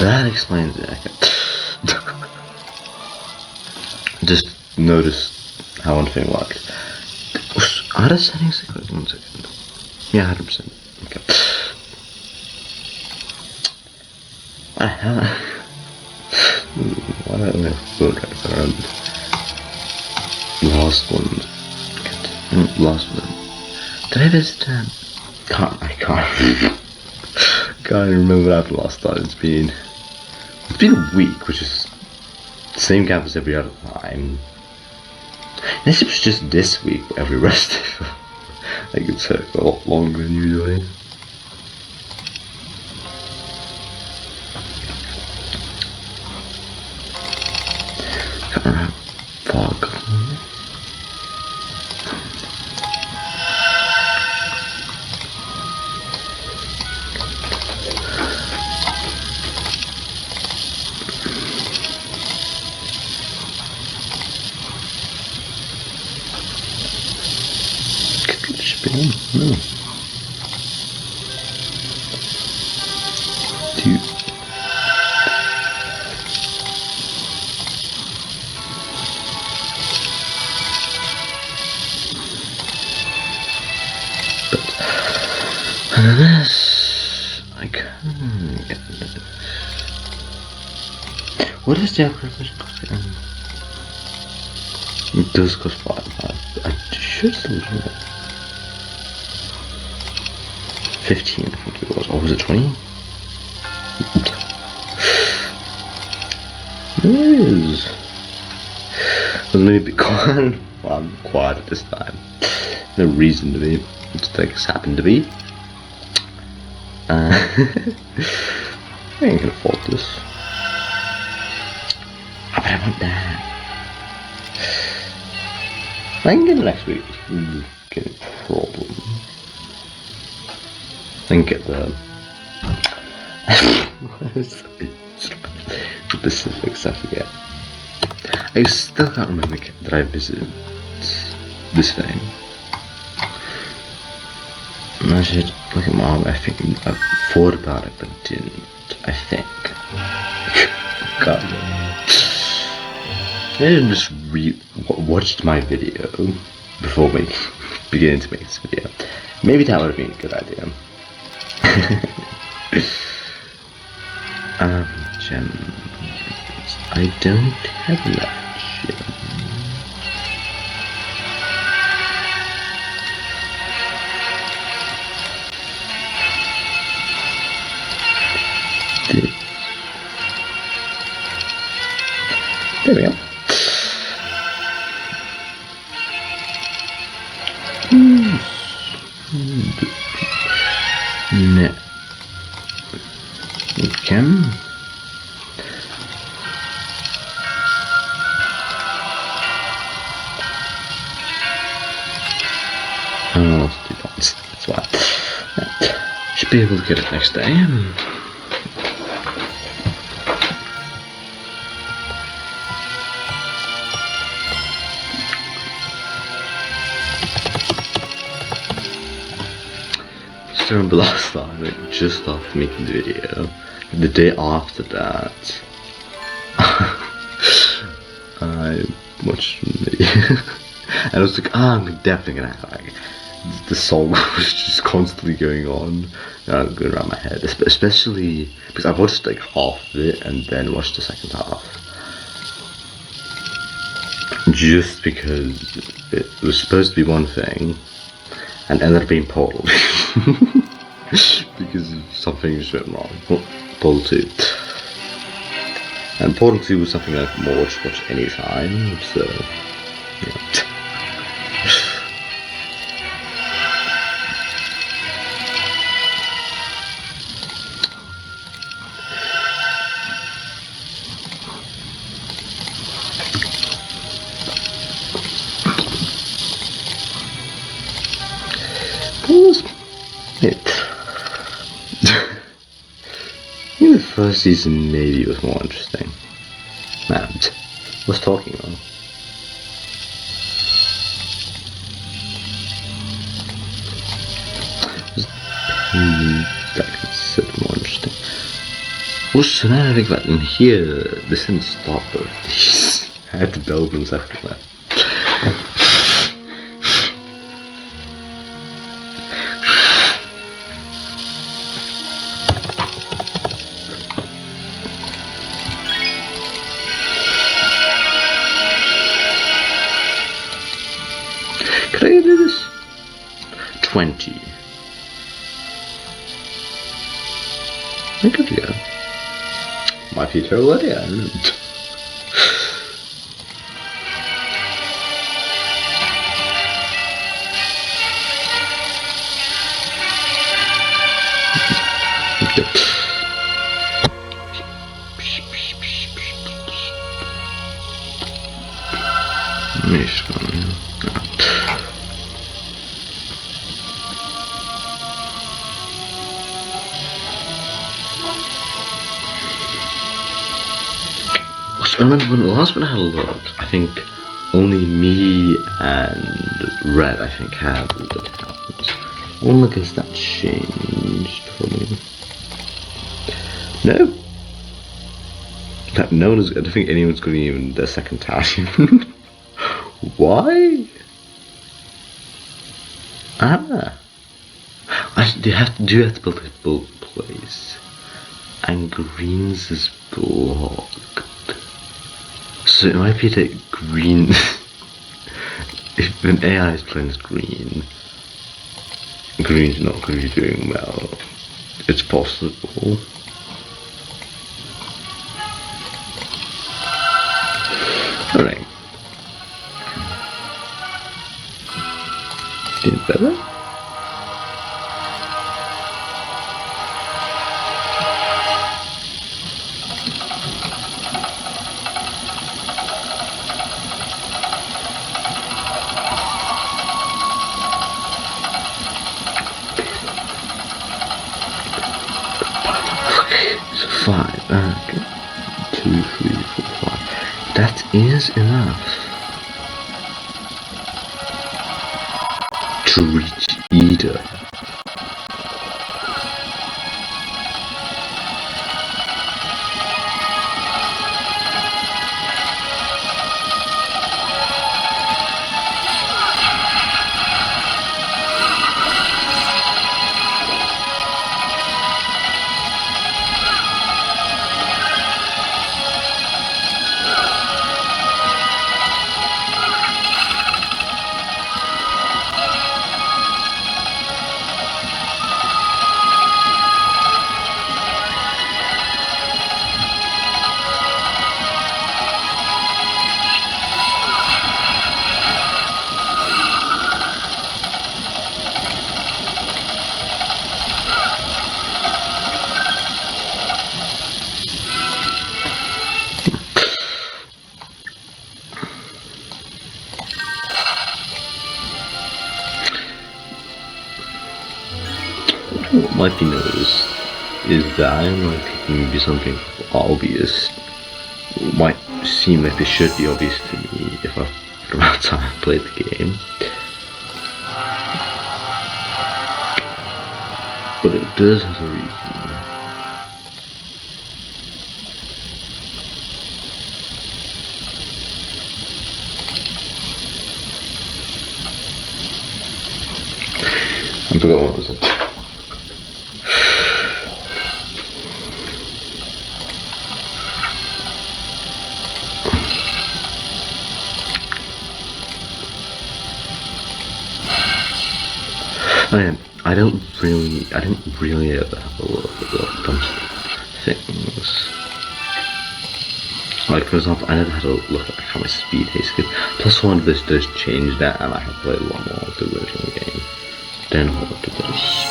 That explains it. Okay. Just notice how one thing works. Are the settings? 1 second. Yeah, 100%. Okay. What the hell? Why don't I phone right around? Last one. Last one. Did I visit them? I can't. Can't remember what happened last time. It's been a week, which is the same campus every other time. Unless it was just this week where every rest like it took a lot longer than usually. Can't remember. Fog. No. Dude. But this I can't get this. What is the upgrade cost? It does cost 5. I should still do that. 15, I think it was. Or was it 20? It is. It was maybe quiet. Well, I'm quiet at this time. No reason to be. It's things happened to be. I ain't gonna afford this. But I want that. I can get it next week. Get a problem. And get the specifics, I forget. I still can't remember that I visited this thing. I should look at my I think I thought about it but didn't, I think. God. I just watched my video before we beginning to make this video. Maybe that would have been a good idea. Gems. I don't have enough gems. There we go. No. Okay. Oh, let's do that. That's why. Yeah. Should be able to get it next day. I remember last time, like, just after making the video, the day after that, I watched the video, and I was like, I'm definitely gonna have, like, the song was just constantly going on, going around my head, especially, because I watched, like, half of it, and then watched the second half, just because it was supposed to be one thing, and ended up being Portal. Because something just went wrong. Portal 2. And Portal 2 was something I could watch any time, so yeah. The first season maybe was more interesting. And was talking on. That considered more interesting. Also, now I think that in here, this didn't stop both these. I had to build them separately. Could I do this? 20. I could do that. Might be a terrible idea, I don't know. Meis. I remember when last when I had a look, I think only me and Red, I think, had the towns. I wonder if that changed for me. No. No one is. I don't think anyone's going to even their second town. Why? Ah. Do you have to build a bulk place? And greens is blocked. So it might be that green. If an AI is playing as green, green's not going to be doing well. It's possible. Alright. Did better? Five, okay. 2, 3, 4, 5. That is enough to reach either. What might be noticed is that I'm like picking maybe something obvious. It might seem like this should be obvious to me if I've for the amount of time I've played the game. But it does have a reason. I forgot what was it. I didn't really ever have a look at a bunch of things. Like for example, I never had a look at how my speed haste is. Plus one of this does change that, and I have played a lot more of the original game than what it does.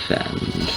defend.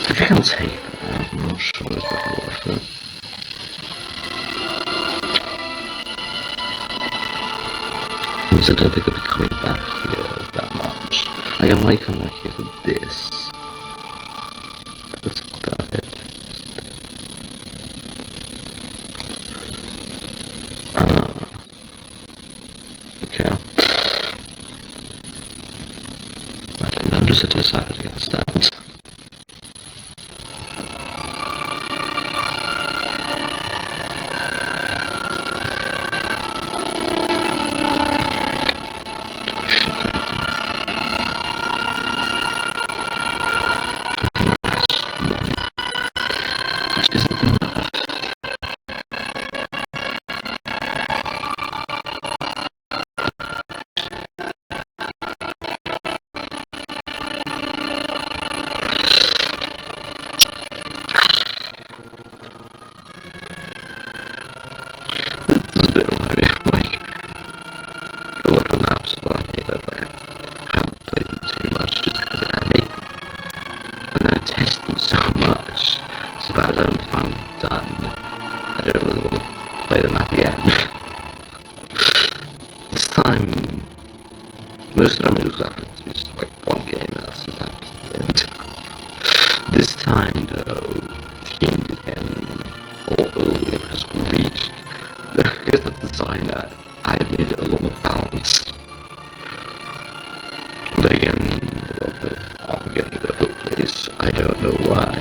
I think I'll take that. I'm not sure it's really worth it. Because I don't think I'll be coming back here that much. Like, I might come back here for this. That's about it. Okay. I didn't notice I decided against that. Most of them it looks like it's like one game and that's the This time though, the game did end or earlier because we reached because of the sign that I had made it a lot more balanced. But again, I'm getting the whole place. I don't know why.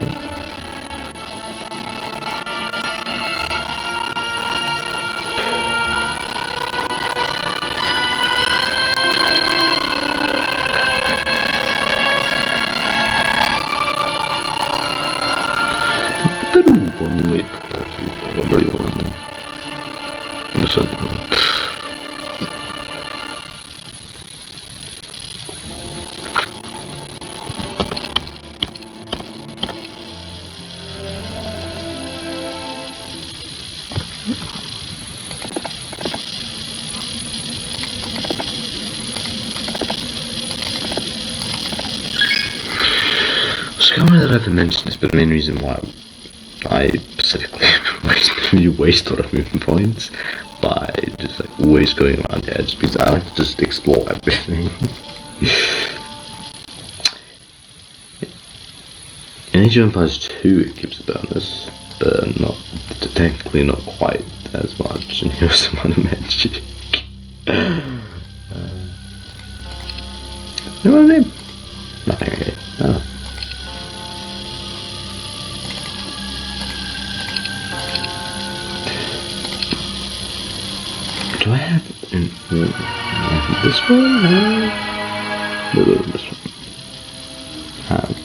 I can't remember that I've mentioned this, but the main reason why I specifically waste a lot of movement points by just like always going around the edge because I like to just explore everything. In Age of Empires 2 it gives a bonus, but not technically not quite as much, and here's some other magic. You know what I mean? Nothing really. Oh. Do I have this one? No, this one. Have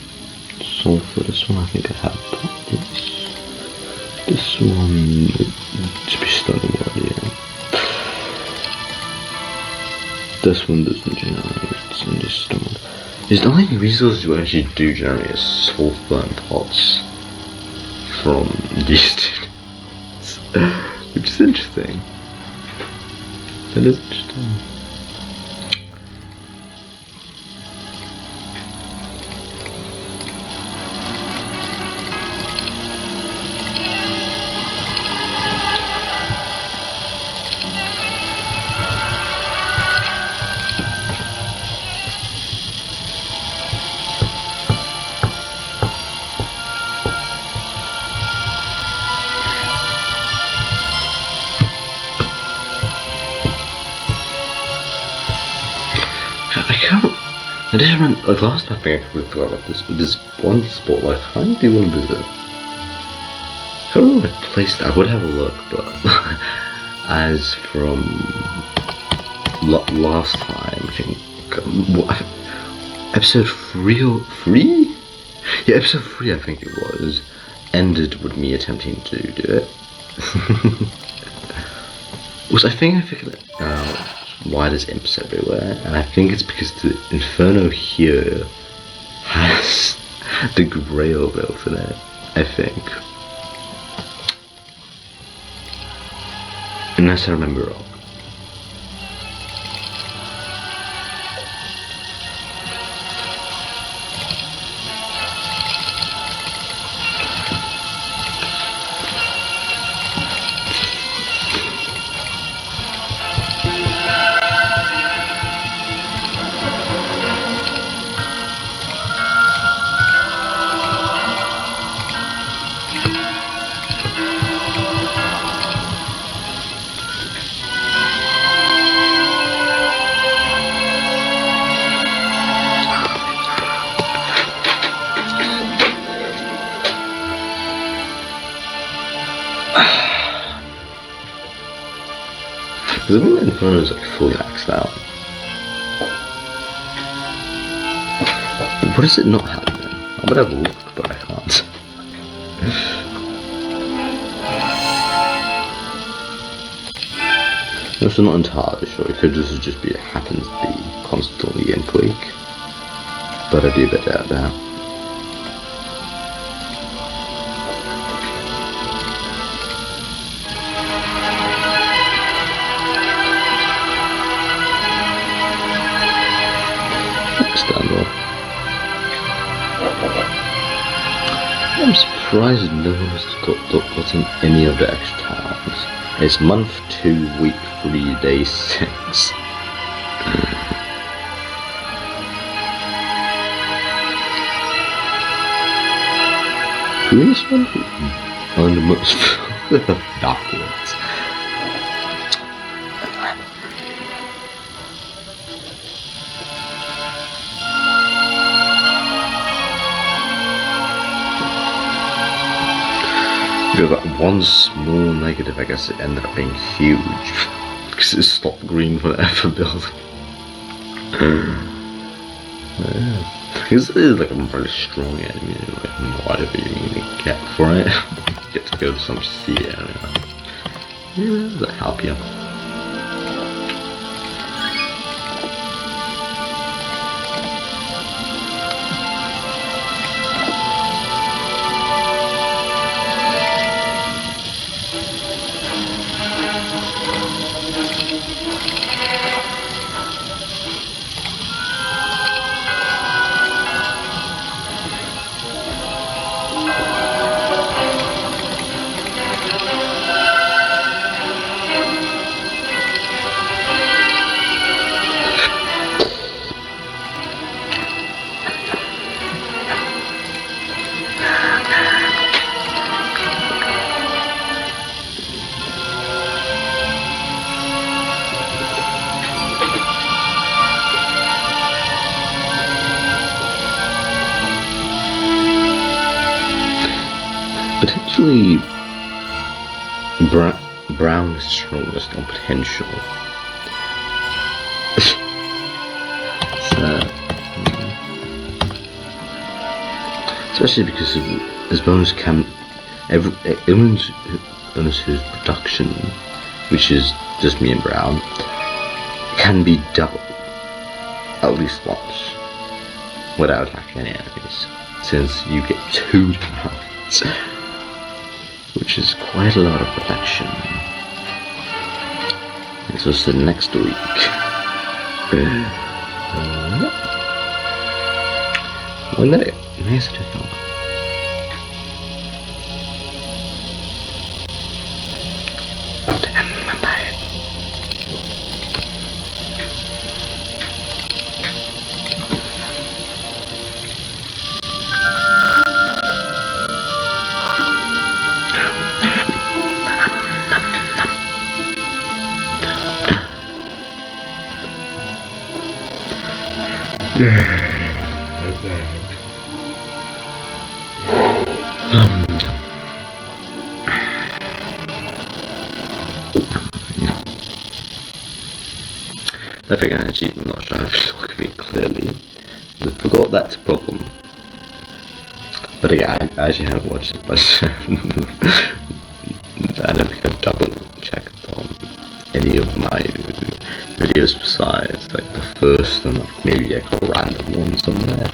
soul for this one. I think I have this. This one to be stunning one, yeah. This one doesn't generate, and this one. There's not any resources you actually do generate soul burn pots from these students, which is interesting. That is interesting. I just remember, like last time I think I completely forgot about this, but there's one spot I kind of do want to visit. I can't remember what place I would have a look, but as from last time, I think, episode 3? Yeah, episode 3 I think it was, ended with me attempting to do it. Which I think I figured out why there's imps everywhere, and I think it's because the Inferno here has the Grail built in it, I think. Unless I remember wrong. Because I think the Inferno is like fully maxed out. What does it not have then? I would have a look, but I can't. I'm also not entirely sure. It could just be, it happens to be constantly in Quake. But I do a bit doubt that. I'm surprised no one has gotten any of the extra towns. It's month 2, week 3, day 6. Who is one? On the most backwards. That one small negative, I guess it ended up being huge because it stopped green from ever building. Yeah. Because it is like a really strong enemy, like whatever you need to get for it. Get to go to some sea area. Yeah, does that help you? Potentially, Brown is strongest on potential. So, especially because of his bonus everyone's bonus his production, which is just me and Brown, can be doubled at least once without attacking any enemies, since you get 2 rounds. Which is quite a lot of protection. This was the next week. When did it? Nice to know. I think I actually am not sure if you look at me clearly. I forgot that's a problem. But yeah, I actually haven't watched it, but I don't think I've double checked on any of my videos besides like the first and like maybe like a random one somewhere.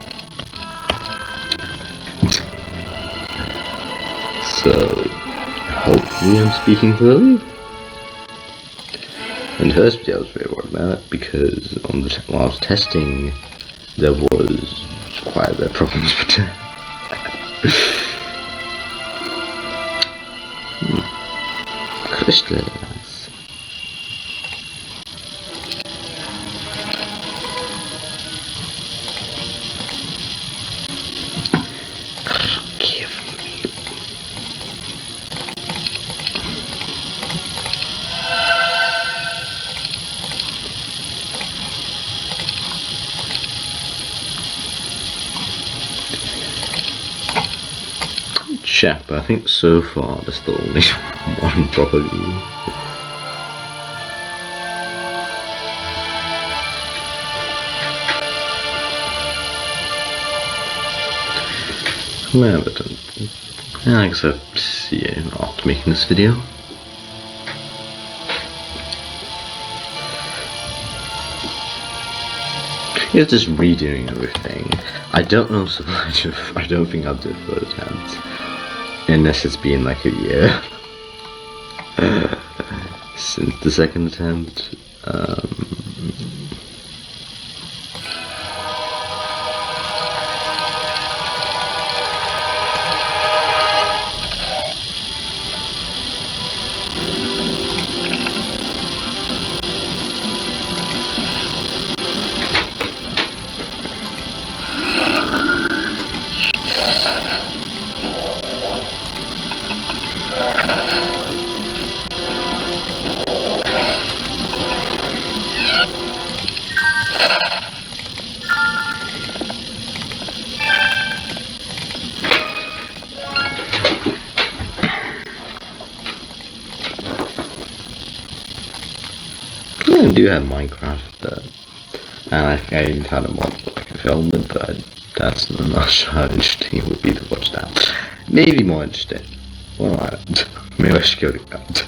So hopefully I'm speaking clearly. In the first video I was very worried about it because on the while I was testing there was quite a bit of problems with it. Crystals. Check, but I think so far there's still only one property. Yeah, but I guess I'll see you after making this video. It's just redoing everything. I don't know so much of, I don't think I'll do it for attempts. Unless it's been like a year since the second attempt. I do have Minecraft, but and I even found a mod that I can film it, but that's not sure how interesting it would be to watch that. Maybe more interesting. Well, I don't. Maybe I should go to that.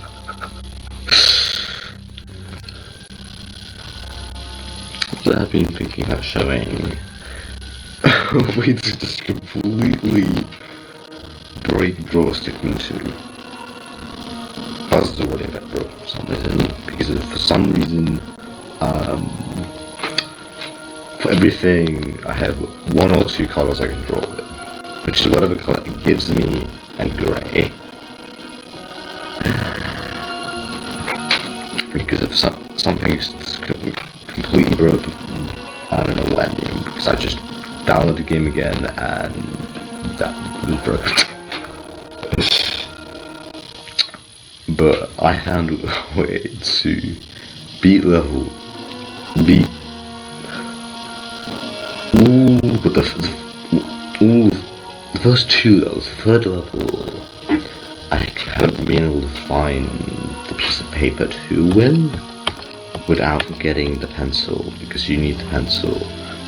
So I've been thinking about showing ways to just completely break draw stick into puzzle or whatever, bro, for some reason, because for some reason, for everything, I have one or two colors I can draw with, which is whatever color it gives me, and grey. Because if something is completely broken, I don't know when, because I just downloaded the game again, and that was broken. But I found a way to beat level, but the first two levels, the third level, I haven't been able to find the piece of paper to win without getting the pencil, because you need the pencil,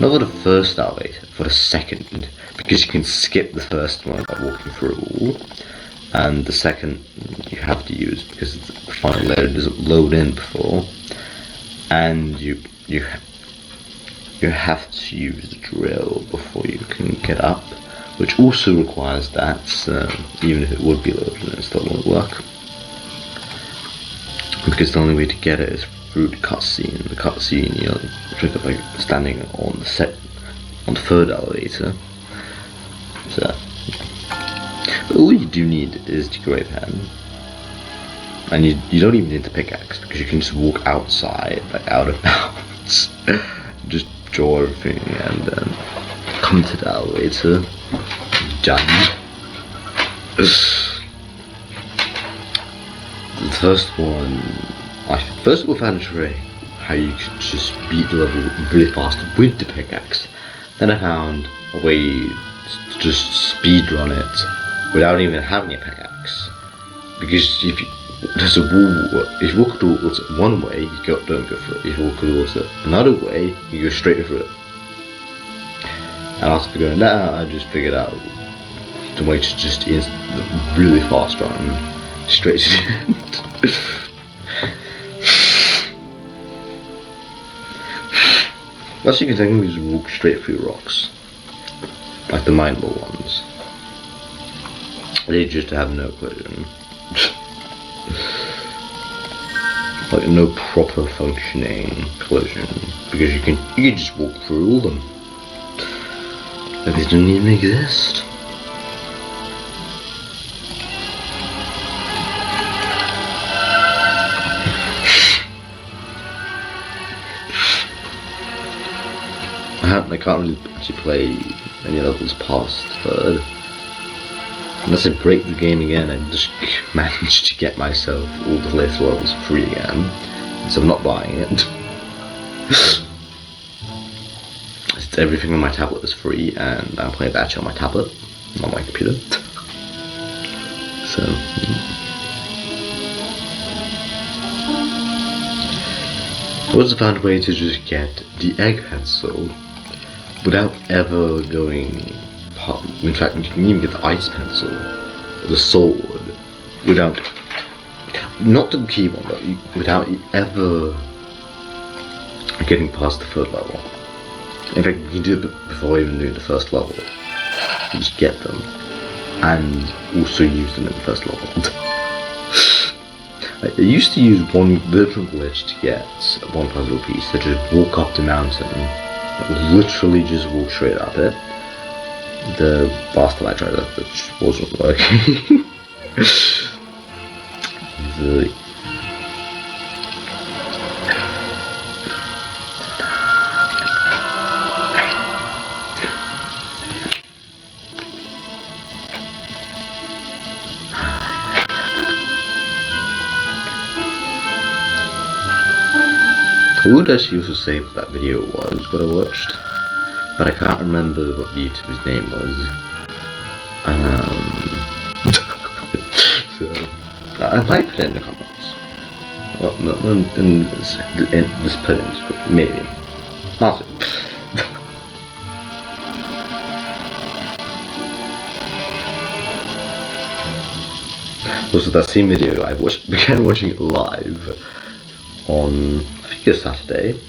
not for the first elevator, for the second, because you can skip the first one by walking through. And the second you have to use because the final layer doesn't load in before, and you have to use the drill before you can get up, which also requires that, even if it would be loaded, it still won't work, because the only way to get it is through the cutscene. The cutscene you'll trigger by standing on the third elevator. So. But all you do need is the grey pen, and you don't even need the pickaxe, because you can just walk outside, like out of bounds, just draw everything, and then come to the elevator. Done. The first one, first of all, found a trick how you could just beat the level really fast with the pickaxe, Then I found a way to just speedrun it without even having a pickaxe. Because if you, there's a wall, if you walk towards it one way, you don't go through it. If you walk towards it another way, you go straight through it. And after going down, I just figured out the way to just really fast run straight to the end. As you can take, we just walk straight through rocks, like the mineable ones. They just have no collision. Like no proper functioning collision, because you can just walk through all them. Like they don't even exist. I can't really actually play any levels past third. Unless I break the game again and just manage to get myself all the latest levels free again. So I'm not buying it. Everything on my tablet is free, and I'm playing that on my tablet, not on my computer. So I also found a way to just get the egg pencil without ever going. In fact, you can even get the ice pencil, the sword, without, not the key one, but without ever getting past the third level. In fact, you can do it before even doing the first level. You just get them, and also use them in the first level. I used to use one little glitch to get one puzzle piece, to just walk up the mountain, literally just walk straight up it. The last time I tried that, which wasn't working. I would actually also say what that video was, what I watched, but I can't remember what the YouTuber's name was. So I might put it in the comments. Well, no, in this put in, maybe. Not it. Also, that same video, I began watching it live on, I think it was Saturday.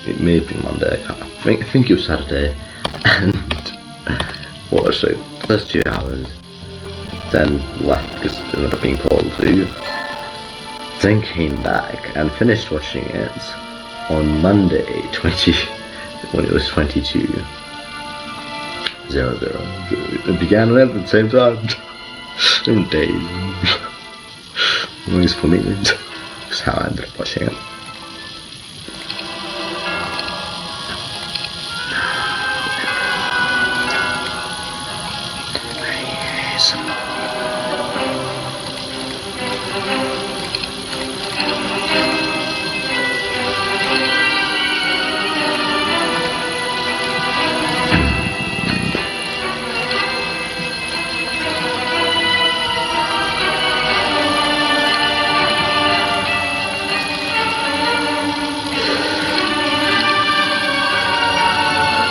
It may have been Monday, I think it was Saturday, and watched the first 2 hours, then left because it ended up being cold too, then came back and finished watching it on Monday, when it was 22:00. It began and ended at the same time. Different days. Always for me. That's how I ended up watching it.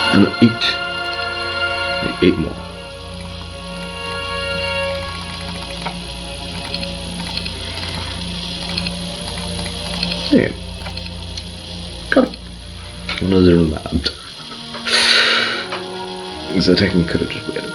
And eight more. There you go. Got it. Another map. So technically could have just waited.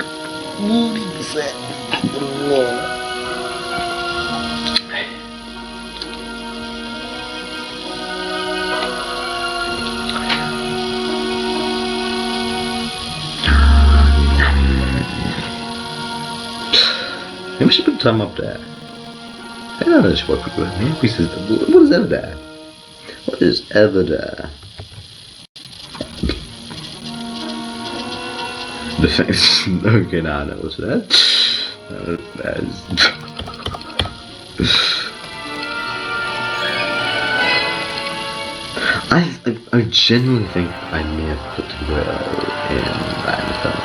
Maybe we should put time up there. I don't know what people are. What is ever there? What is ever there? The face. Okay, now I know what's there. I genuinely think I may have put the word in that film.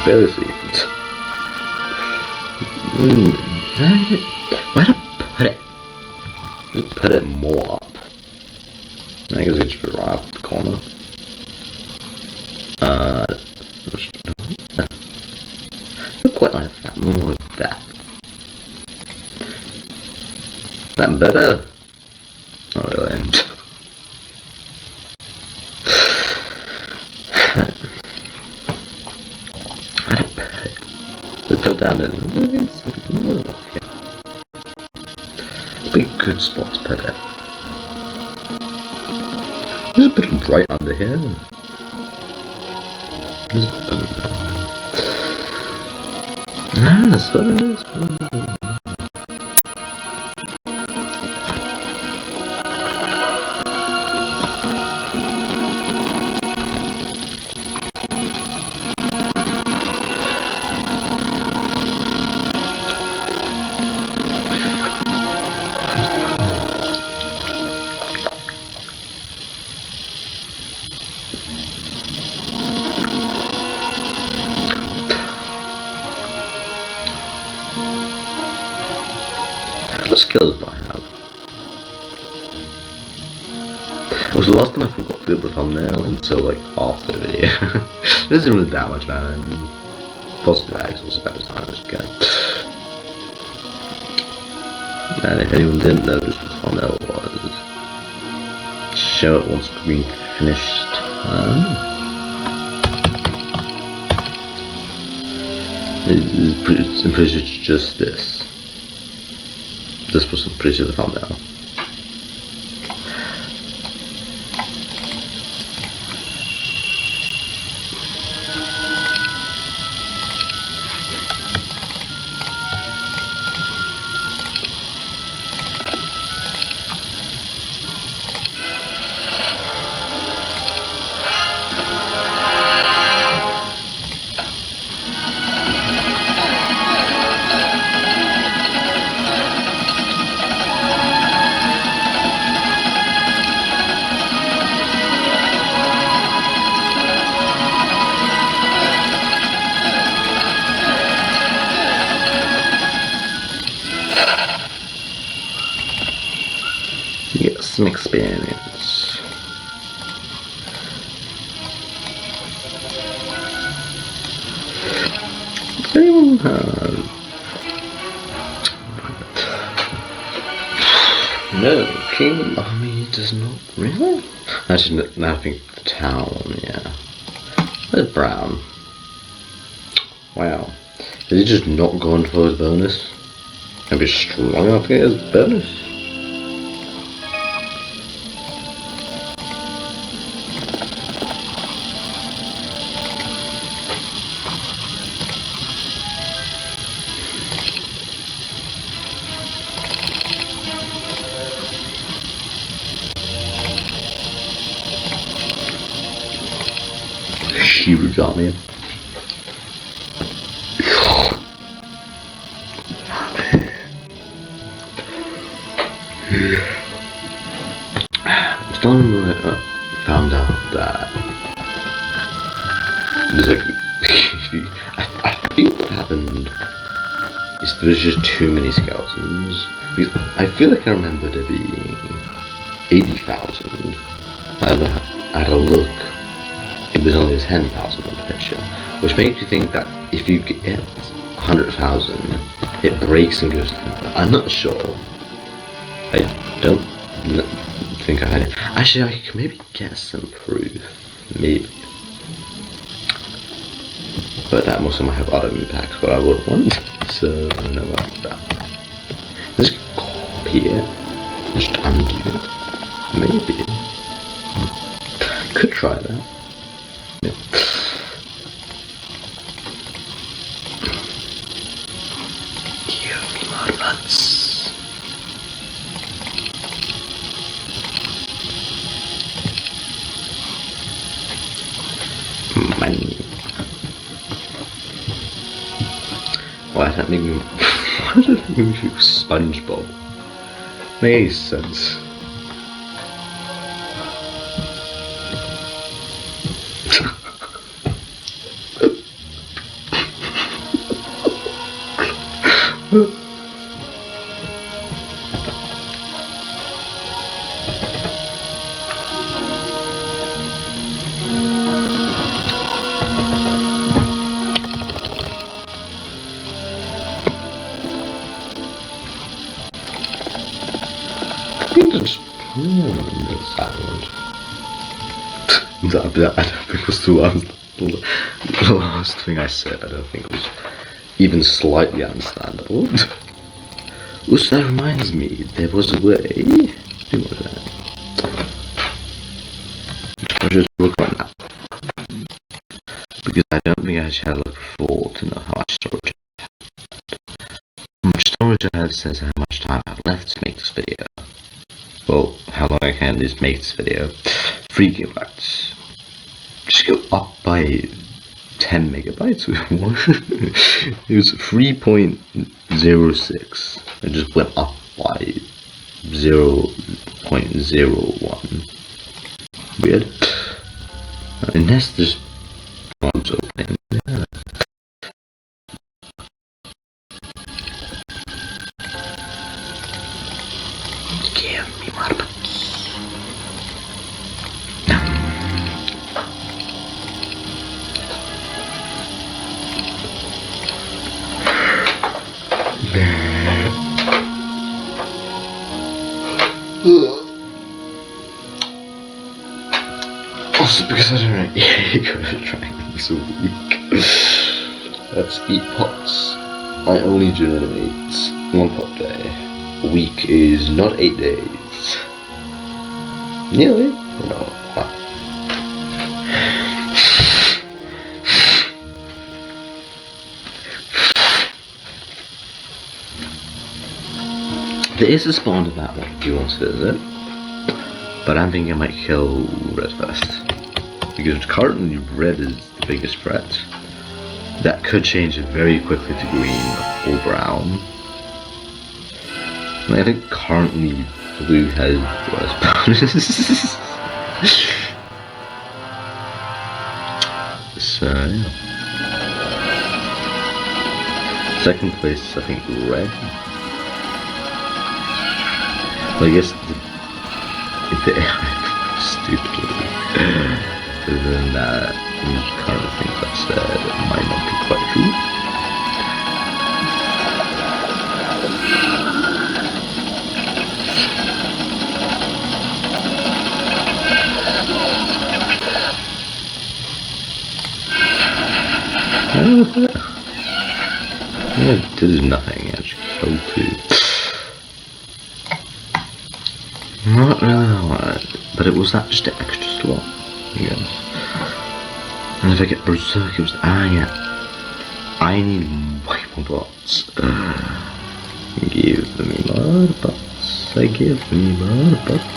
Embarrassing. Where to put it? Just put it more up. I guess it's just right up the corner. Not quite like that. More like that. That better? Not really. Let's go down there. Be a good spot to put it. Just put it right under here. That's what it is. What skills do I have? It was the last time I forgot to do the thumbnail until like after the video. It isn't really that much better, and positive X was about the time as okay. And if anyone didn't notice what the thumbnail was, show it once green finished. I'm pretty sure it's just this. This was pretty sure the thumbnail. Get some experience. Does anyone have? No, King Army does not really. Actually, now I think the town. Yeah, that's brown. Wow, is he just not going for his bonus? Can be strong enough to get his bonus. Huge army. Someone found out that there's like I think what happened is there's just too many skeletons. I feel like I remember there being 80,000. I had a look. It was only 10,000 on the picture, which makes you think that if you get 100,000, it breaks and goes. I'm not sure. I don't think I had it. Actually, I could maybe get some proof, maybe. But that also might have other impacts, what I would want. So I don't know about that. Let's copy it. Just undo. Maybe. Could try that. Yeah. Give me more nuts. Money. Why does that make me? Why does that make me feel SpongeBob? Makes sense. I don't think it was the last thing I said. I don't think it was even slightly understandable. Which that reminds me, there was a way. Do that. I'll just look on that because I don't think I actually had a look before to know how much storage. How much storage I have says how much time I have left to make this video. Well, how long I can at least make this video. 3 gigabytes. Just go up by 10 megabytes. It was 3.06. It just went up by 0.01. Weird. Unless there's one's opening. Yeah. Give me more bucks. Also because I don't know, you gotta try this a week. Let's eat pots. I only generate 1 pot a day. A week is not 8 days. Nearly? No. There is a spawn to that one if you want to visit. But I'm thinking I might kill red first. Because currently red is the biggest threat. That could change it very quickly to green or brown. I think currently blue has the worst bonus. So yeah. Second place I think red. Well, I guess if they stupidly then that kind of things I've said might not be quite true. Yeah, this is nothing, actually killed 2. Not really hard, but it was that just the extra slot, I guess. And if I get Berserk, it was yeah. I need way more bots. Give me more bots. Give me more bots.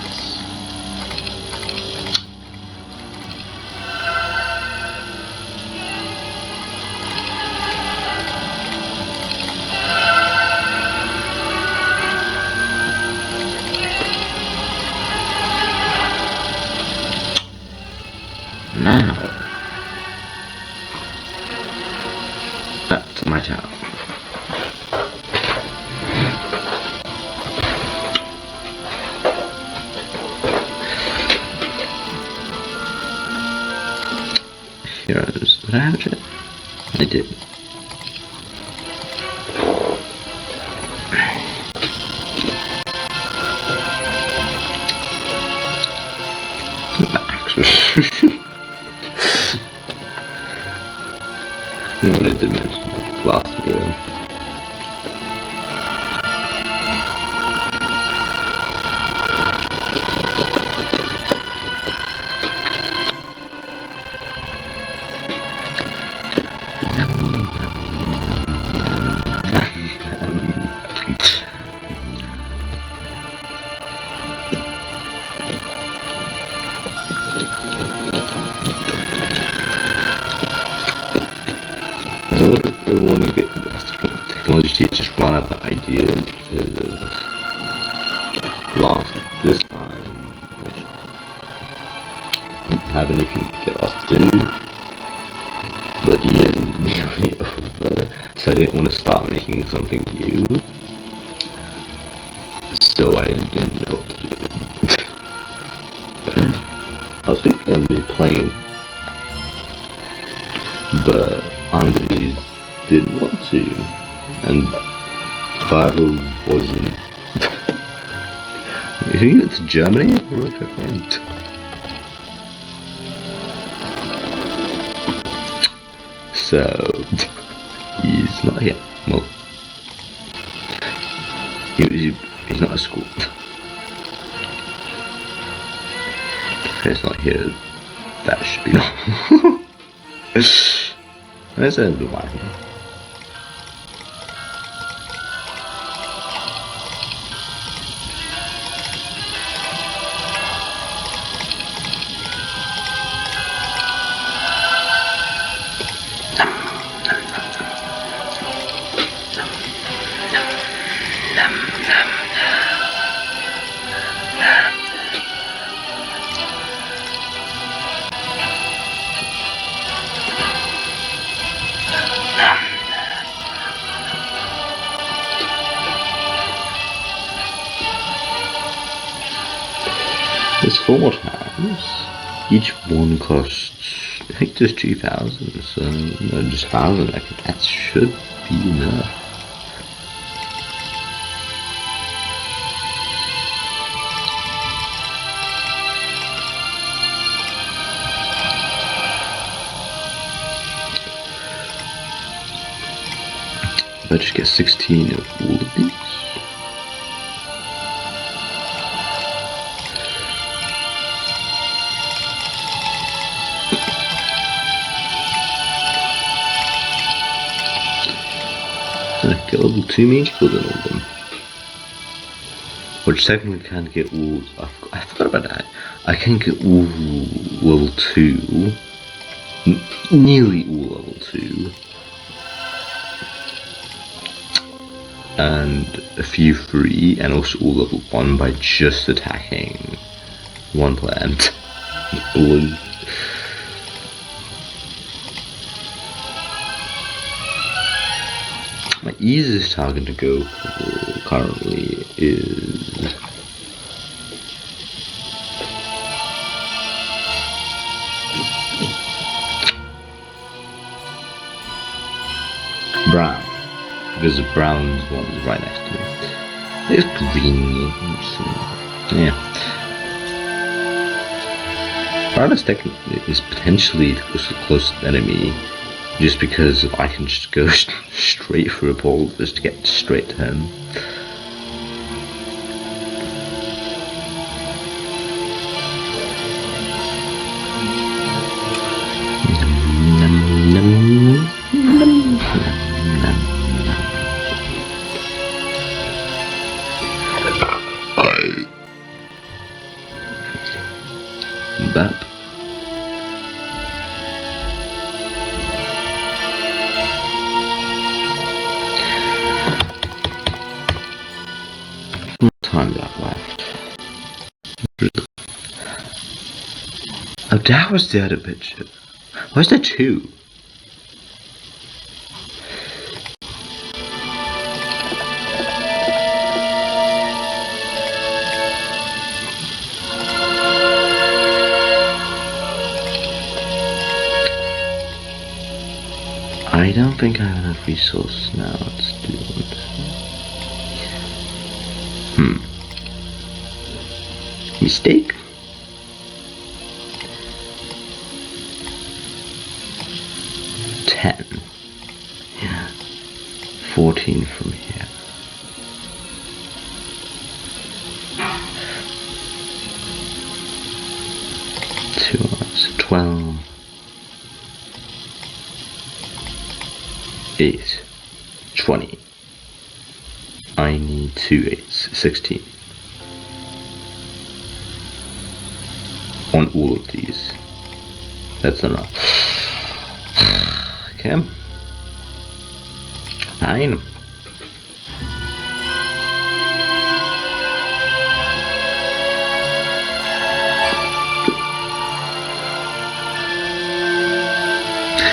Now, back to my town. Heroes. Did I have it? I did. What I did mention last video. don't want to get technology teachers run out of ideas because last this time I didn't have anything to get us to do, but the year is nearly over, so I didn't want to start making something new, so I didn't know what to do. I was thinking of me playing, but Andres didn't want to, and Bible wasn't. You think it's Germany? Or a friend? So he's not here. Well, he's not at school. If he's not here, that should be all. Let's end the one. There's 4 towns. Each one costs, I think, just 2,000. So no, just 1,000. I think that should be enough. I just get 16 of all of these. Get level 2 means killed all of them. Which technically can get all. I forgot about that. I can get all level 2. Nearly all level 2. And a few free, and also all level 1 by just attacking one plant. Blue. My easiest target to go for currently is brown, because the brown one is right next to me. It's green, so yeah. Brown is potentially the closest enemy. Just because I can just go straight through a ball just to get straight to him. Bap. Time that left. Oh, that was the other picture. Why is there 2? I don't think I have enough resources now to do it. Mistake? $10. Yeah. 14 from here. Two hours. 12. 8. 20. I need 2 8s. 16. On all of these. That's enough. Okay. Fine.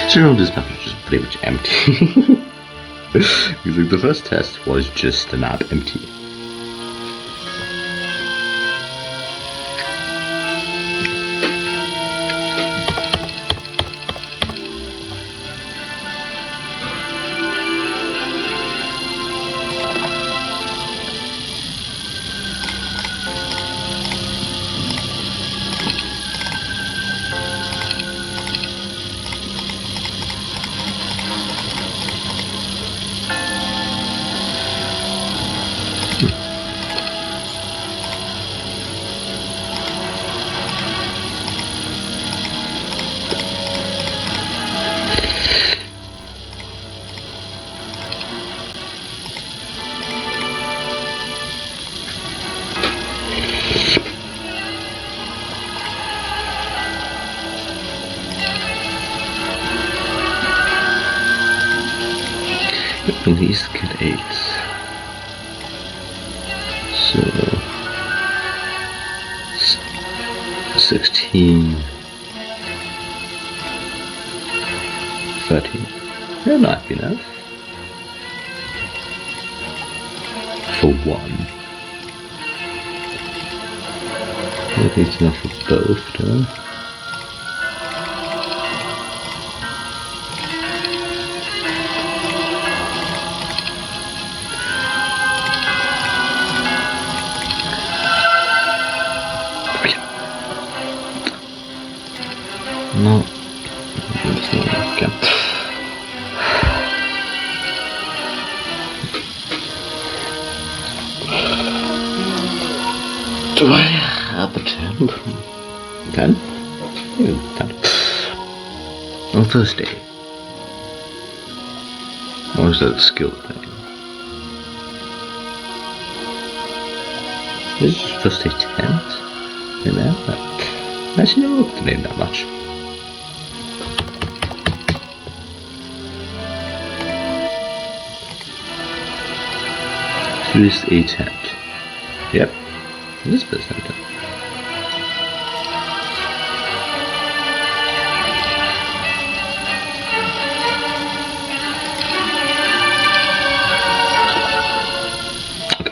So this map is just pretty much empty. Because like, the first test was just the map empty. At least get 8. So 16, 13. That might be enough. For one. I think it's enough for both, though. No. Okay. Do I have a 10? 10? 10. On first day. Or is that a skill thing? Is it first day 10? In there? I actually never looked at the name that much. First a tent. Yep. This first tent.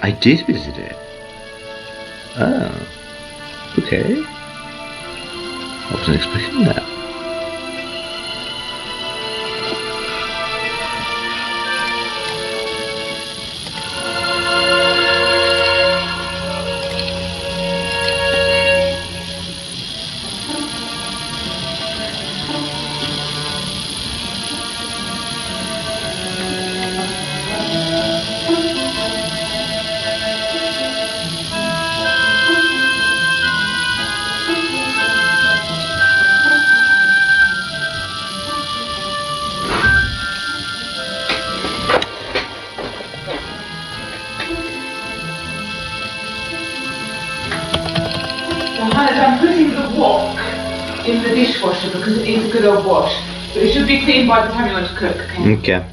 I did visit it. Oh. Okay. I wasn't expecting that. I'm putting the wok in the dishwasher because it needs a good old wash. But it should be clean by the time you want to cook, okay? Okay.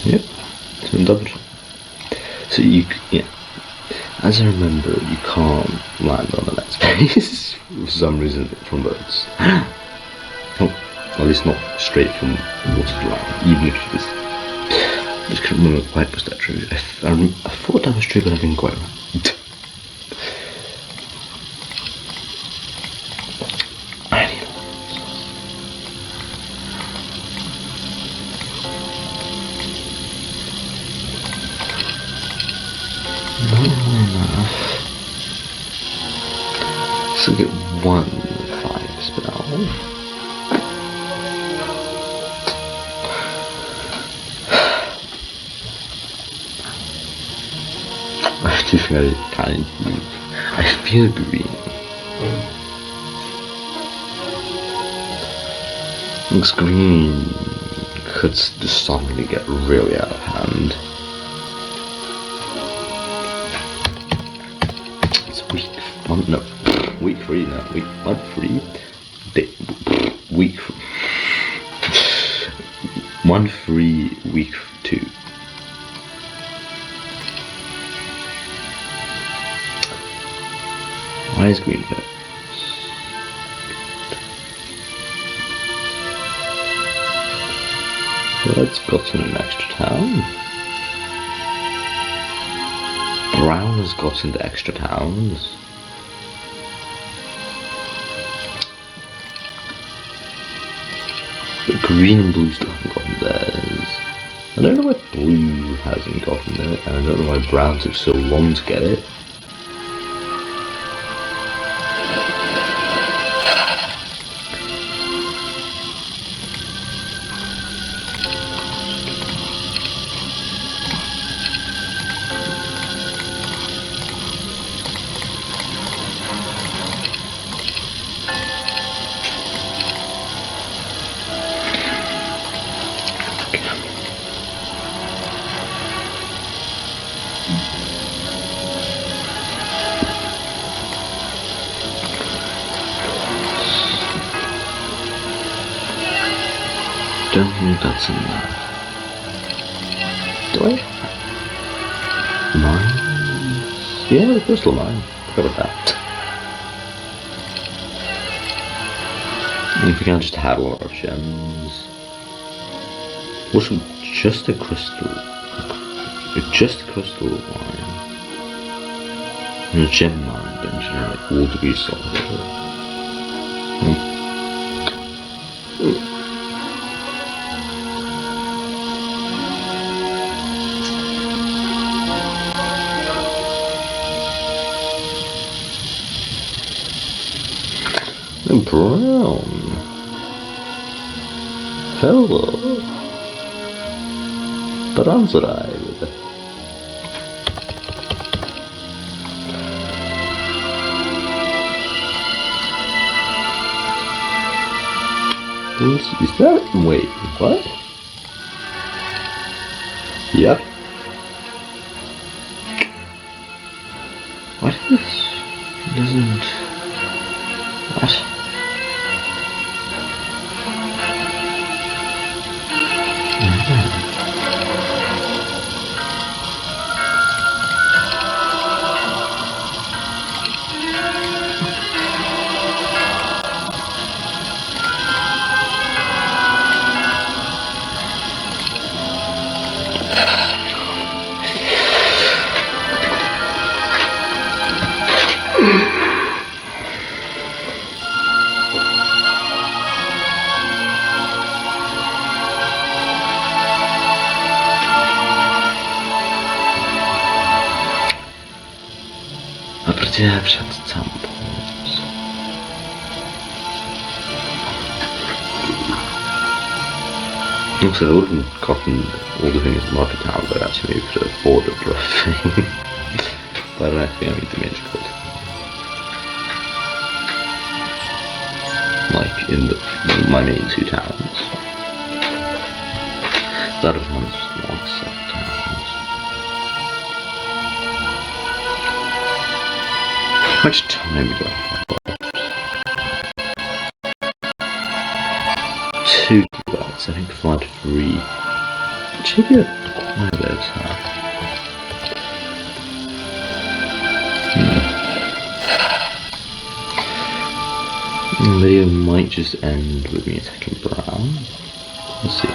Yep, so double. So you, yeah, as I remember, you can't land on the net space for some reason from birds. Oh, at least not straight from water to land, even if you just. I just couldn't remember quite was that true. I thought that was true, but I didn't quite remember. So get 1 5 spell. do think I kind of. I feel green. Looks green could just suddenly get really out of hand. It's week 1, no, week 3 now, week 3, week 1, 3, week 2. Why is green first? Red's gotten an extra town. Brown has gotten the extra towns. But green and blue still haven't gotten theirs. I don't know why blue hasn't gotten it, and I don't know why brown took so long to get it. Don't think that's in there. Do I? Mine? Yeah, the crystal mine. Forgot about that. I think I just had a lot of gems. Was it just a crystal? Just a crystal mine. And a gem mine don't generate all the resources. Brown. Hello. Brown's arrived. Is that? Wait, what? Yep. What is? Doesn't. What? Gdzie przed temples? Also, I wouldn't have gotten all the things in Market Town, but actually maybe could have afforded for a thing. But I think I need the mage code. Like in my main 2 towns. That of one's just one set of towns. How much time do I have? 2 gigabytes, I think provide 3. Should be quite a bit of time. The video might just end with me attacking Brown. Let's see.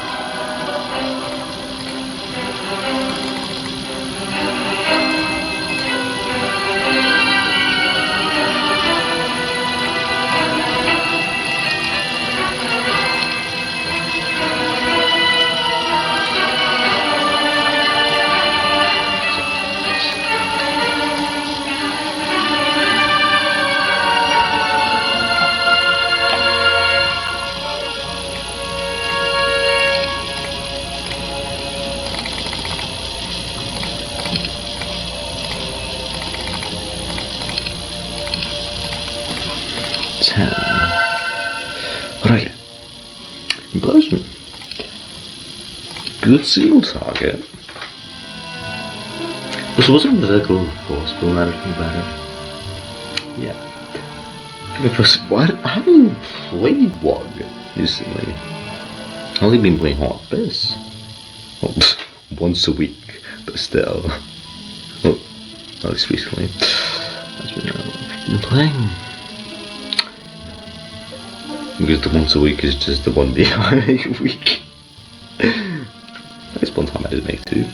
10. Right. Blows me. Good single target. This wasn't vertical forceful now that I think about it. Yeah. Because I haven't played one recently. I've only been playing Hot Abyss. Well, once a week, but still. Well, at least recently. I've been playing. Because the once a week is just the one behind a week. I guess one time I did make 2.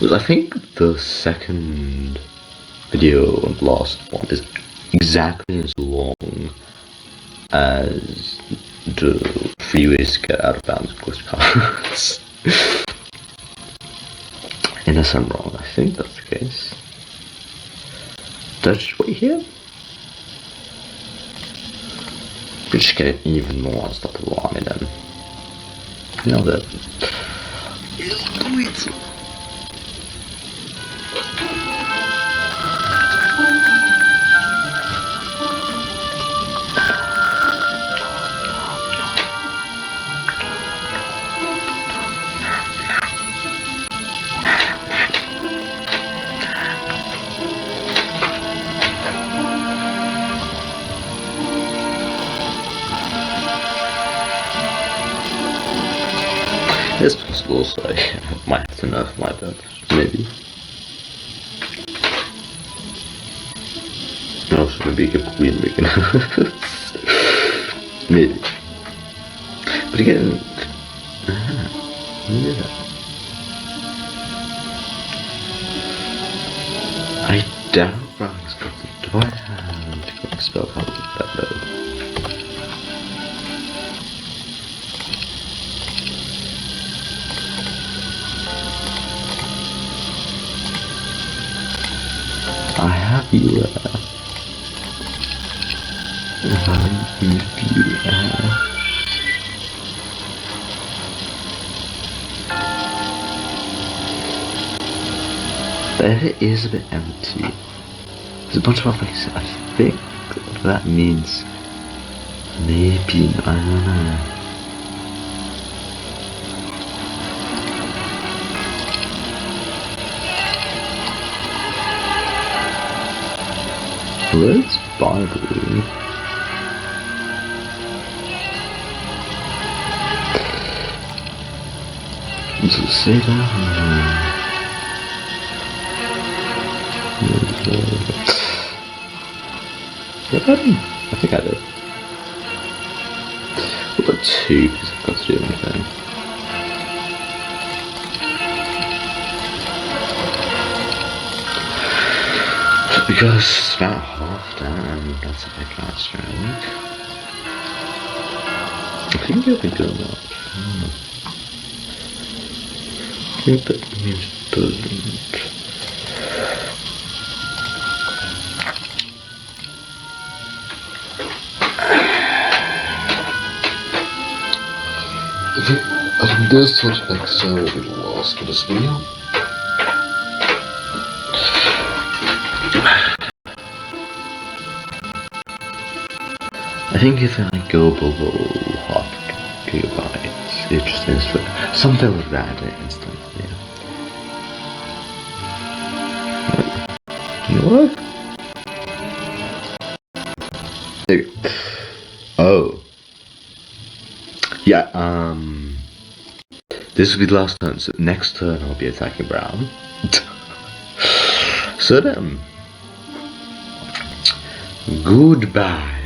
Well, I think the second video and last one is exactly as long as the 3 ways to get out of bounds ghost cards. Unless I'm wrong, I think that's the case. Did I just wait here? We're just getting even more unstoppable army then. Now that... It's possible, so I might have to nerf my bed, maybe. Also, maybe a queen we can maybe. But again, yeah. I doubt Brown's got the. Do I have got the spell card with that though? I have you there. It is a bit empty. There's a bunch of objects. I think that means maybe, I don't know. Where's Bible? Does it say that? Did I think I did. What about 2? Because I've got to do anything. Because it's about half done, that's a bit last strength. I think it'll be good enough. I think that means it doesn't. I think this much extra will be the last of this video. I think if I go below half gigabytes, it just instantly, something like that instantly. You know what? There you go. Oh. Yeah, this will be the last turn, so next turn I'll be attacking Brown. So then, goodbye.